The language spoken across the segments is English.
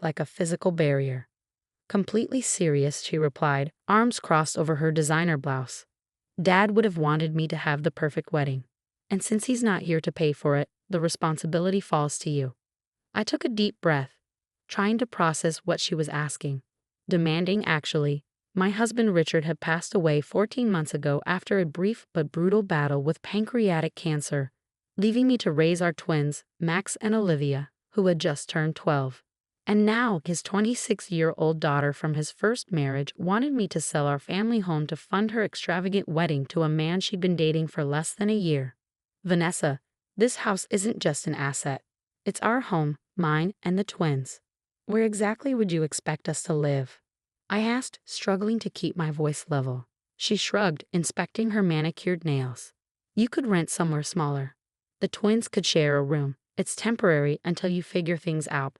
like a physical barrier. Completely serious, she replied, arms crossed over her designer blouse. Dad would have wanted me to have the perfect wedding. And since he's not here to pay for it, the responsibility falls to you. I took a deep breath, trying to process what she was asking. Demanding, actually. My husband Richard had passed away 14 months ago after a brief but brutal battle with pancreatic cancer, leaving me to raise our twins, Max and Olivia, who had just turned 12. And now his 26-year-old daughter from his first marriage wanted me to sell our family home to fund her extravagant wedding to a man she'd been dating for less than a year. Vanessa, this house isn't just an asset. It's our home, mine and the twins. Where exactly would you expect us to live? I asked, struggling to keep my voice level. She shrugged, inspecting her manicured nails. You could rent somewhere smaller. The twins could share a room. It's temporary until you figure things out.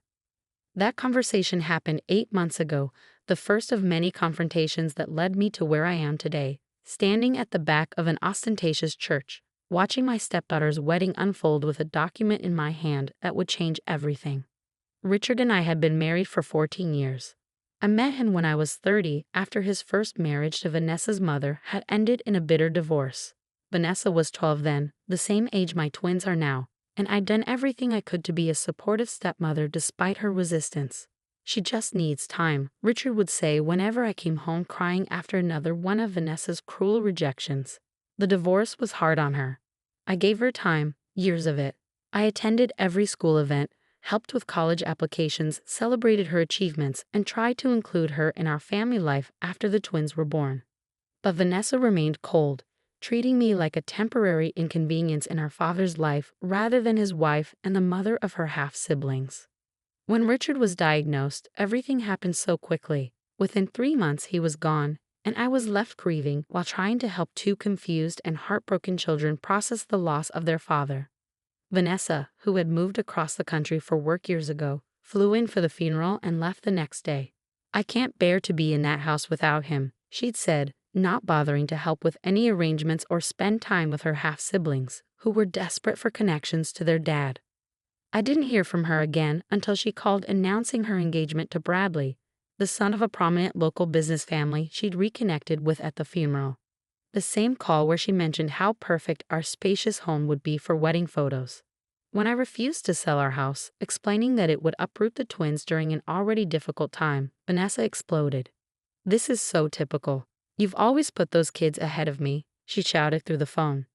That conversation happened 8 months ago, the first of many confrontations that led me to where I am today, standing at the back of an ostentatious church, watching my stepdaughter's wedding unfold with a document in my hand that would change everything. Richard and I had been married for 14 years. I met him when I was 30 after his first marriage to Vanessa's mother had ended in a bitter divorce. Vanessa was 12 then, the same age my twins are now, and I'd done everything I could to be a supportive stepmother despite her resistance. She just needs time, Richard would say whenever I came home crying after another one of Vanessa's cruel rejections. The divorce was hard on her. I gave her time, years of it. I attended every school event, helped with college applications, celebrated her achievements, and tried to include her in our family life after the twins were born. But Vanessa remained cold, treating me like a temporary inconvenience in our father's life rather than his wife and the mother of her half-siblings. When Richard was diagnosed, everything happened so quickly. Within 3 months he was gone, and I was left grieving while trying to help 2 confused and heartbroken children process the loss of their father. Vanessa, who had moved across the country for work years ago, flew in for the funeral and left the next day. I can't bear to be in that house without him, she'd said, not bothering to help with any arrangements or spend time with her half-siblings, who were desperate for connections to their dad. I didn't hear from her again until she called announcing her engagement to Bradley, the son of a prominent local business family she'd reconnected with at the funeral. The same call where she mentioned how perfect our spacious home would be for wedding photos. When I refused to sell our house, explaining that it would uproot the twins during an already difficult time, Vanessa exploded. "This is so typical. You've always put those kids ahead of me," she shouted through the phone.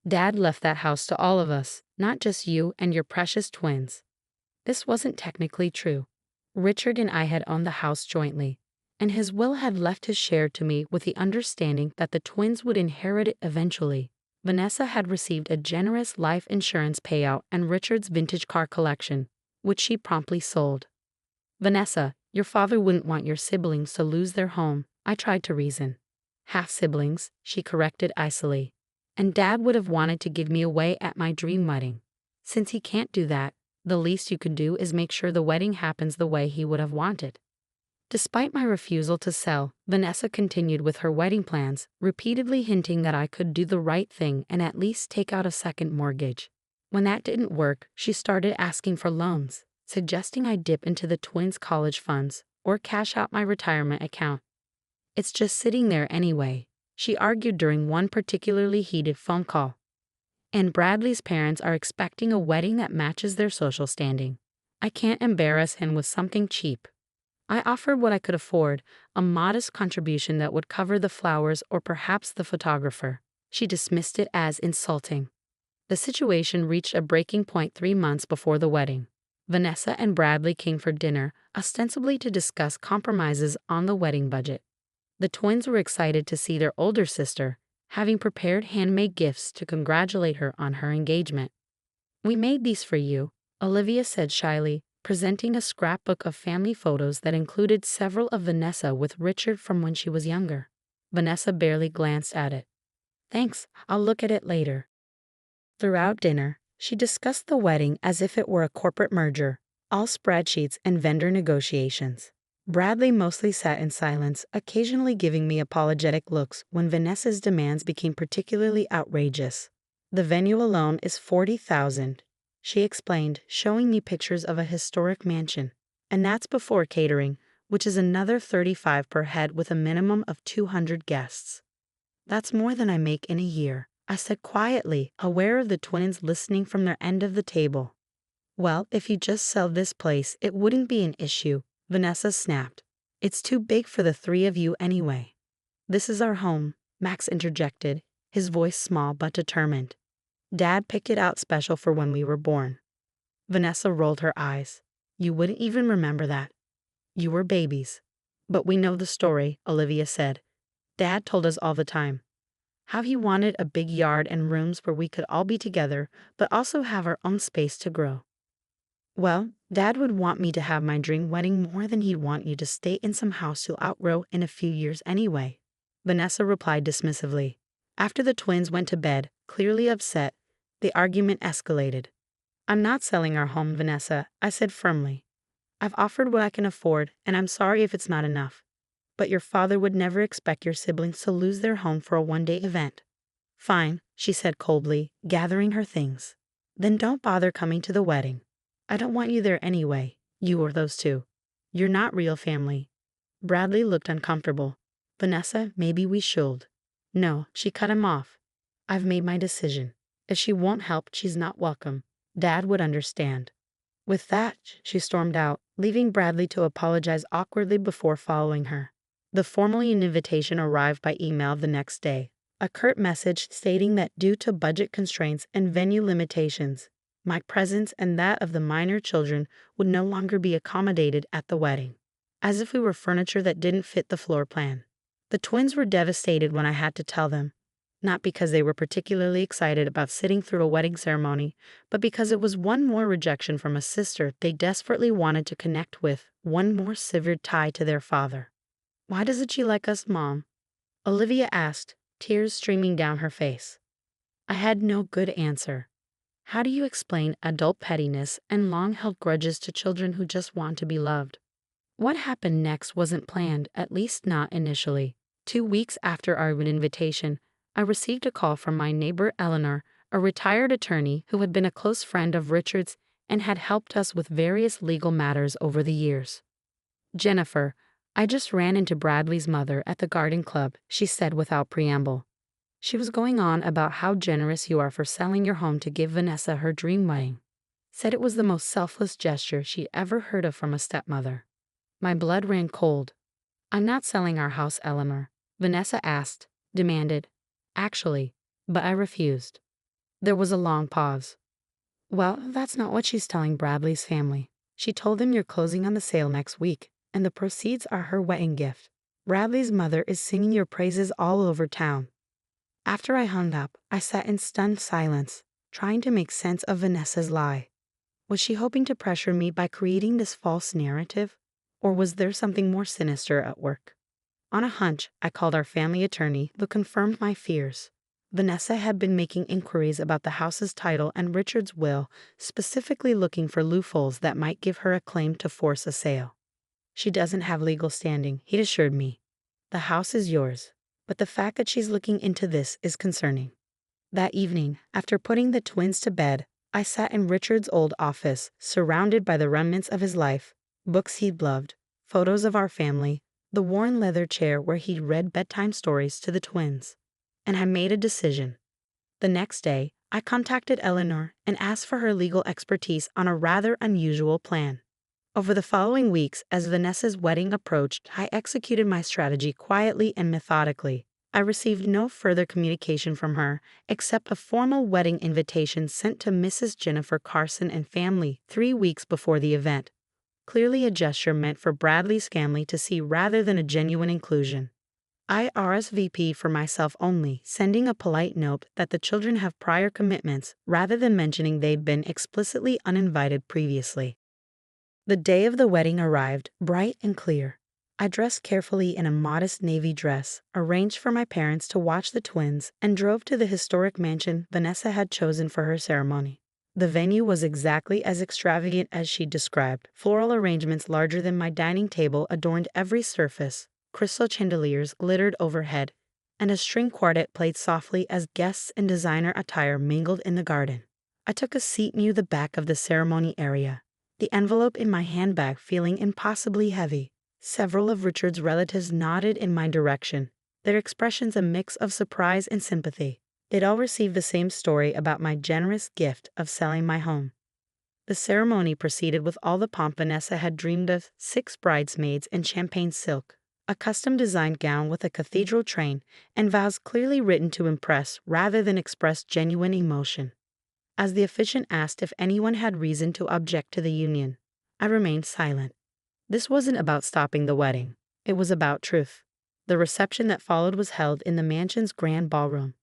"Dad left that house to all of us, not just you and your precious twins." This wasn't technically true. Richard and I had owned the house jointly, and his will had left his share to me with the understanding that the twins would inherit it eventually. Vanessa had received a generous life insurance payout and Richard's vintage car collection, which she promptly sold. "Vanessa, your father wouldn't want your siblings to lose their home," I tried to reason. "Half-siblings," she corrected icily. "And Dad would have wanted to give me away at my dream wedding. Since he can't do that, the least you can do is make sure the wedding happens the way he would have wanted." Despite my refusal to sell, Vanessa continued with her wedding plans, repeatedly hinting that I could do the right thing and at least take out a second mortgage. When that didn't work, she started asking for loans, suggesting I dip into the twins' college funds or cash out my retirement account. "It's just sitting there anyway," she argued during one particularly heated phone call. "And Bradley's parents are expecting a wedding that matches their social standing. I can't embarrass him with something cheap." I offered what I could afford, a modest contribution that would cover the flowers or perhaps the photographer. She dismissed it as insulting. The situation reached a breaking point 3 months before the wedding. Vanessa and Bradley came for dinner, ostensibly to discuss compromises on the wedding budget. The twins were excited to see their older sister, having prepared handmade gifts to congratulate her on her engagement. "We made these for you," Olivia said shyly, presenting a scrapbook of family photos that included several of Vanessa with Richard from when she was younger. Vanessa barely glanced at it. "Thanks, I'll look at it later." Throughout dinner, she discussed the wedding as if it were a corporate merger, all spreadsheets and vendor negotiations. Bradley mostly sat in silence, occasionally giving me apologetic looks when Vanessa's demands became particularly outrageous. "The venue alone is $40,000. She explained, showing me pictures of a historic mansion. And that's before catering, which is another $35 per head with a minimum of 200 guests. That's more than I make in a year, I said quietly, aware of the twins listening from their end of the table. Well, if you just sell this place, it wouldn't be an issue, Vanessa snapped. It's too big for the three of you anyway. This is our home, Max interjected, his voice small but determined. Dad picked it out special for when we were born. Vanessa rolled her eyes. You wouldn't even remember that. You were babies. But we know the story, Olivia said. Dad told us all the time. How he wanted a big yard and rooms where we could all be together, but also have our own space to grow. Well, Dad would want me to have my dream wedding more than he'd want you to stay in some house you'll outgrow in a few years anyway, Vanessa replied dismissively. After the twins went to bed, clearly upset, the argument escalated. I'm not selling our home, Vanessa, I said firmly. I've offered what I can afford, and I'm sorry if it's not enough. But your father would never expect your siblings to lose their home for a one-day event. Fine, she said coldly, gathering her things. Then don't bother coming to the wedding. I don't want you there anyway, you or those two. You're not real family. Bradley looked uncomfortable. Vanessa, maybe we should. No, she cut him off. I've made my decision. If she won't help, she's not welcome. Dad would understand. With that, she stormed out, leaving Bradley to apologize awkwardly before following her. The formal invitation arrived by email the next day. A curt message stating that due to budget constraints and venue limitations, my presence and that of the minor children would no longer be accommodated at the wedding. As if we were furniture that didn't fit the floor plan. The twins were devastated when I had to tell them. Not because they were particularly excited about sitting through a wedding ceremony, but because it was one more rejection from a sister they desperately wanted to connect with, one more severed tie to their father. Why doesn't she like us, Mom? Olivia asked, tears streaming down her face. I had no good answer. How do you explain adult pettiness and long-held grudges to children who just want to be loved? What happened next wasn't planned, at least not initially. 2 weeks after our invitation, I received a call from my neighbor Eleanor, a retired attorney who had been a close friend of Richard's and had helped us with various legal matters over the years. Jennifer, I just ran into Bradley's mother at the garden club, she said without preamble. She was going on about how generous you are for selling your home to give Vanessa her dream wedding. Said it was the most selfless gesture she ever heard of from a stepmother. My blood ran cold. I'm not selling our house, Eleanor, Vanessa asked, demanded. Actually, but I refused. There was a long pause. Well, that's not what she's telling Bradley's family. She told them you're closing on the sale next week, and the proceeds are her wedding gift. Bradley's mother is singing your praises all over town. After I hung up, I sat in stunned silence, trying to make sense of Vanessa's lie. Was she hoping to pressure me by creating this false narrative? Or was there something more sinister at work? On a hunch, I called our family attorney, who confirmed my fears. Vanessa had been making inquiries about the house's title and Richard's will, specifically looking for loopholes that might give her a claim to force a sale. She doesn't have legal standing, he assured me. The house is yours, but the fact that she's looking into this is concerning. That evening, after putting the twins to bed, I sat in Richard's old office, surrounded by the remnants of his life, books he'd loved, photos of our family, the worn leather chair where he'd read bedtime stories to the twins. And I made a decision. The next day, I contacted Eleanor and asked for her legal expertise on a rather unusual plan. Over the following weeks, as Vanessa's wedding approached, I executed my strategy quietly and methodically. I received no further communication from her, except a formal wedding invitation sent to Mrs. Jennifer Carson and family 3 weeks before the event. Clearly a gesture meant for Bradley's family to see rather than a genuine inclusion. I RSVP'd for myself only, sending a polite note that the children have prior commitments rather than mentioning they'd been explicitly uninvited previously. The day of the wedding arrived, bright and clear. I dressed carefully in a modest navy dress, arranged for my parents to watch the twins, and drove to the historic mansion Vanessa had chosen for her ceremony. The venue was exactly as extravagant as she described. Floral arrangements larger than my dining table adorned every surface, crystal chandeliers glittered overhead, and a string quartet played softly as guests in designer attire mingled in the garden. I took a seat near the back of the ceremony area, the envelope in my handbag feeling impossibly heavy. Several of Richard's relatives nodded in my direction, their expressions a mix of surprise and sympathy. They'd all received the same story about my generous gift of selling my home. The ceremony proceeded with all the pomp Vanessa had dreamed of: 6 bridesmaids in champagne silk, a custom-designed gown with a cathedral train, and vows clearly written to impress rather than express genuine emotion. As the officiant asked if anyone had reason to object to the union, I remained silent. This wasn't about stopping the wedding. It was about truth. The reception that followed was held in the mansion's grand ballroom.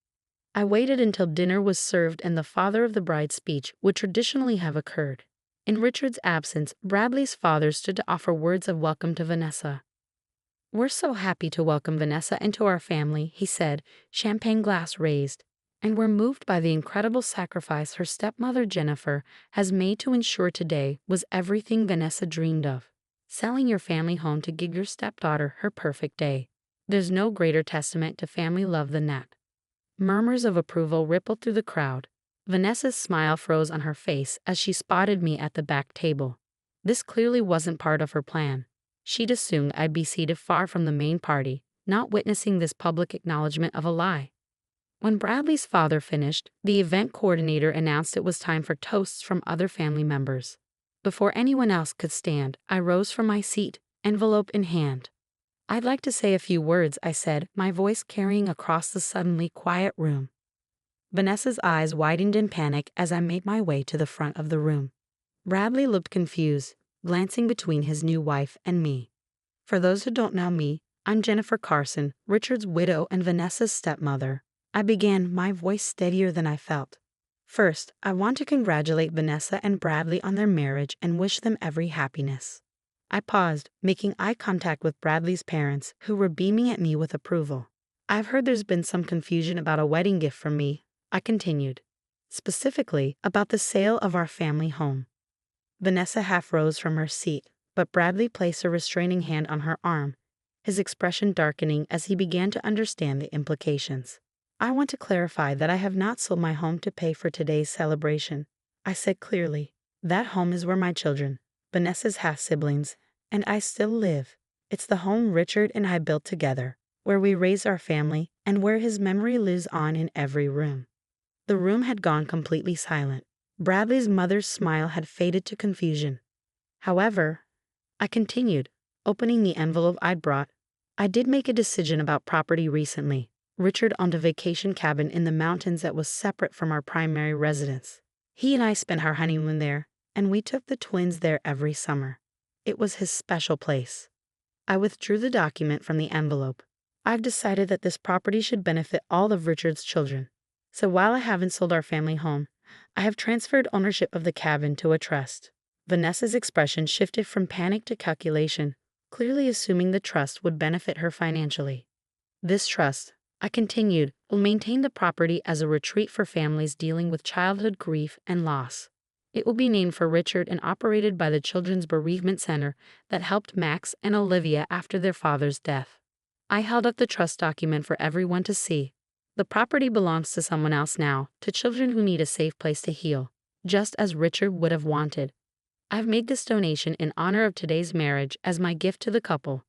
I waited until dinner was served and the father of the bride's speech would traditionally have occurred. In Richard's absence, Bradley's father stood to offer words of welcome to Vanessa. "We're so happy to welcome Vanessa into our family," he said, champagne glass raised, "and we're moved by the incredible sacrifice her stepmother Jennifer has made to ensure today was everything Vanessa dreamed of. Selling your family home to give your stepdaughter her perfect day. There's no greater testament to family love than that." Murmurs of approval rippled through the crowd. Vanessa's smile froze on her face as she spotted me at the back table. This clearly wasn't part of her plan. She'd assumed I'd be seated far from the main party, not witnessing this public acknowledgement of a lie. When Bradley's father finished, the event coordinator announced it was time for toasts from other family members. Before anyone else could stand, I rose from my seat, envelope in hand. "I'd like to say a few words," I said, my voice carrying across the suddenly quiet room. Vanessa's eyes widened in panic as I made my way to the front of the room. Bradley looked confused, glancing between his new wife and me. "For those who don't know me, I'm Jennifer Carson, Richard's widow and Vanessa's stepmother," I began, my voice steadier than I felt. "First, I want to congratulate Vanessa and Bradley on their marriage and wish them every happiness." I paused, making eye contact with Bradley's parents, who were beaming at me with approval. "I've heard there's been some confusion about a wedding gift from me," I continued. "Specifically, about the sale of our family home." Vanessa half rose from her seat, but Bradley placed a restraining hand on her arm, his expression darkening as he began to understand the implications. "I want to clarify that I have not sold my home to pay for today's celebration," I said clearly. "That home is where my children, Vanessa's half-siblings, and I still live. It's the home Richard and I built together, where we raised our family, and where his memory lives on in every room." The room had gone completely silent. Bradley's mother's smile had faded to confusion. "However," I continued, opening the envelope I'd brought, "I did make a decision about property recently. Richard owned a vacation cabin in the mountains that was separate from our primary residence. He and I spent our honeymoon there, and we took the twins there every summer. It was his special place." I withdrew the document from the envelope. "I've decided that this property should benefit all of Richard's children. So while I haven't sold our family home, I have transferred ownership of the cabin to a trust." Vanessa's expression shifted from panic to calculation, clearly assuming the trust would benefit her financially. "This trust," I continued, "will maintain the property as a retreat for families dealing with childhood grief and loss. It will be named for Richard and operated by the Children's Bereavement Center that helped Max and Olivia after their father's death." I held up the trust document for everyone to see. "The property belongs to someone else now, to children who need a safe place to heal, just as Richard would have wanted. I've made this donation in honor of today's marriage as my gift to the couple."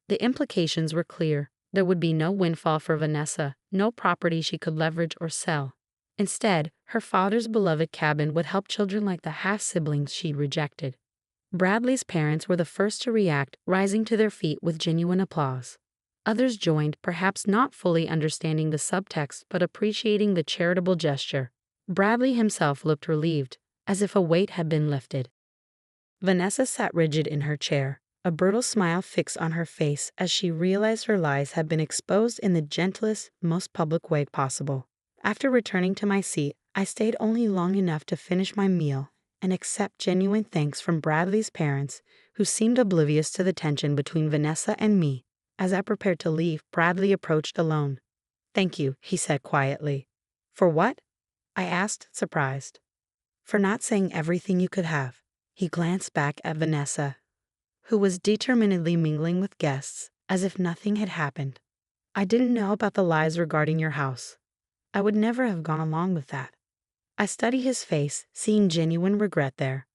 The implications were clear. There would be no windfall for Vanessa, no property she could leverage or sell. Instead, her father's beloved cabin would help children like the half-siblings she rejected. Bradley's parents were the first to react, rising to their feet with genuine applause. Others joined, perhaps not fully understanding the subtext but appreciating the charitable gesture. Bradley himself looked relieved, as if a weight had been lifted. Vanessa sat rigid in her chair, a brutal smile fixed on her face as she realized her lies had been exposed in the gentlest, most public way possible. After returning to my seat, I stayed only long enough to finish my meal and accept genuine thanks from Bradley's parents, who seemed oblivious to the tension between Vanessa and me. As I prepared to leave, Bradley approached alone. "Thank you," he said quietly. "For what?" I asked, surprised. "For not saying everything you could have." He glanced back at Vanessa, who was determinedly mingling with guests, as if nothing had happened. "I didn't know about the lies regarding your house. I would never have gone along with that." I studied his face, seeing genuine regret there.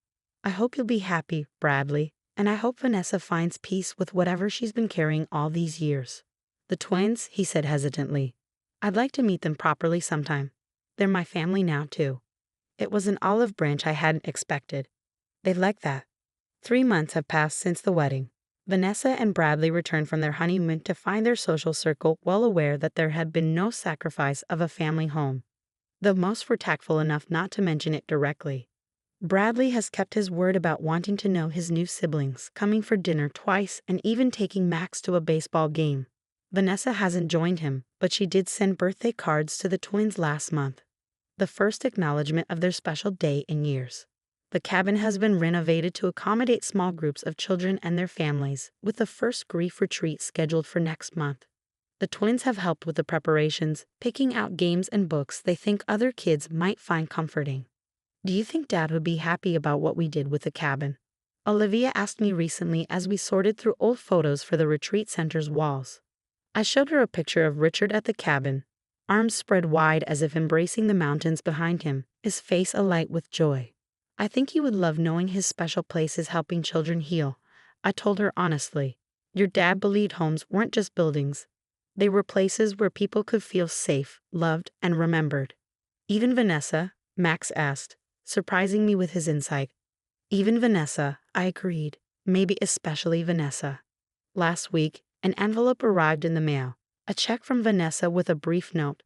I hope you'll be happy, Bradley, and I hope Vanessa finds peace with whatever she's been carrying all these years. The twins, he said hesitantly. I'd like to meet them properly sometime. They're my family now, too. It was an olive branch I hadn't expected. They'd like that. 3 months have passed since the wedding. Vanessa and Bradley returned from their honeymoon to find their social circle well aware that there had been no sacrifice of a family home. Though most were tactful enough not to mention it directly. Bradley has kept his word about wanting to know his new siblings, coming for dinner twice and even taking Max to a baseball game. Vanessa hasn't joined him, but she did send birthday cards to the twins last month. The first acknowledgement of their special day in years. The cabin has been renovated to accommodate small groups of children and their families, with the first grief retreat scheduled for next month. The twins have helped with the preparations, picking out games and books they think other kids might find comforting. Do you think Dad would be happy about what we did with the cabin? Olivia asked me recently as we sorted through old photos for the retreat center's walls. I showed her a picture of Richard at the cabin, arms spread wide as if embracing the mountains behind him, his face alight with joy. I think he would love knowing his special place is helping children heal, I told her honestly. Your dad believed homes weren't just buildings. They were places where people could feel safe, loved, and remembered. Even Vanessa? Max asked, surprising me with his insight. Even Vanessa, I agreed. Maybe especially Vanessa. Last week, an envelope arrived in the mail. A check from Vanessa with a brief note.